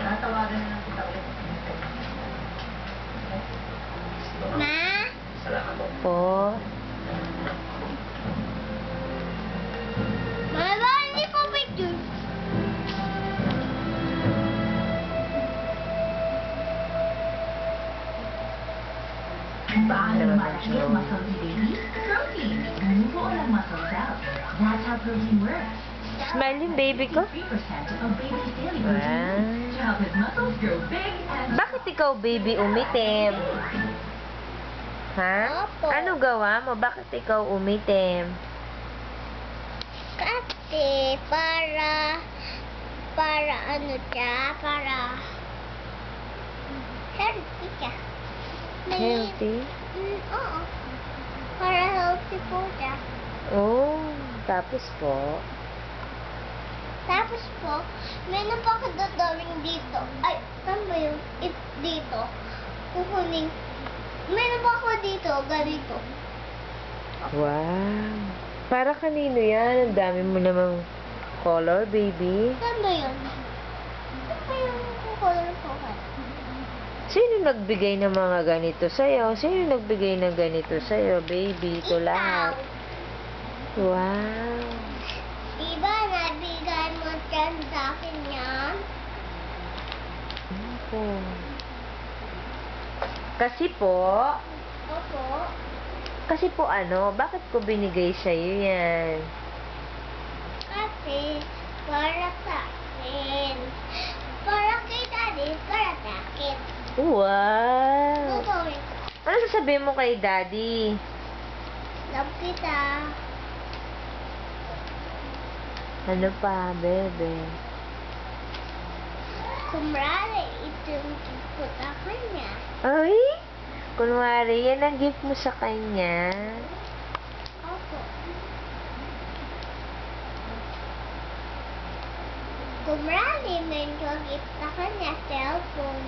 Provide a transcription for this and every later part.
Natawagan na lang kita ulit. Ma? Salamat Po. Mama, hindi po picture. Paano malaki ang muscle ni baby? Protein. Removal ng muscle cells. That's how protein works. Smile yung baby ko. 3% of baby's daily Wow. protein to help his muscles grow big and Bakit ikaw, baby, umitim? Ha? Opo. Ano gawa mo? Bakit ikaw umitim? Kasi, para ano siya, para healthy siya. Healthy? Oo. Para healthy po siya. Oh, tapos po. Tapos po, meron pa ako dadawing dito. Ay, saan ba yun? Dito. Kukunin. Meron pa ako dito, ganito. Wow. Para kanino yan? Ang dami mo namang color, baby. Saan ba yun? Saan ba yung kukulong ko? Sino nagbigay ng mga ganito sa'yo? Sino nagbigay ng ganito sa'yo, baby? Ito lahat. Wow. Diba, nabigay mo dyan sa akin yan? Opo. Kasi po, Opo. ano, bakit ko binigay sa'yo yan? Kasi, para sa akin. Para kay daddy, para sa akin. Wow. Gagawin ko. Ano sasabihin mo kay daddy? Love kita. Ano pa, bebe? Kumrali, ito yung gift ko sa kanya. Ay, kunwari, yan ang gift mo sa kanya. Opo. Kumrali, may gift sa kanya, cellphone.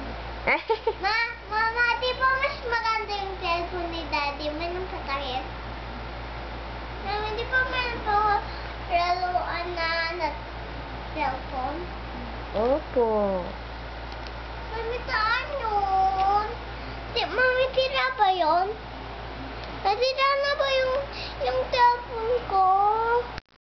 Mama, di ba mas maganda yung cellphone ni Daddy? Mayroon pa tayo. Mama, di ba mayroon pa laruan na cellphone? Opo. Mami, saan yun? Mami, tira ba yun? Natira na ba yung cellphone ko?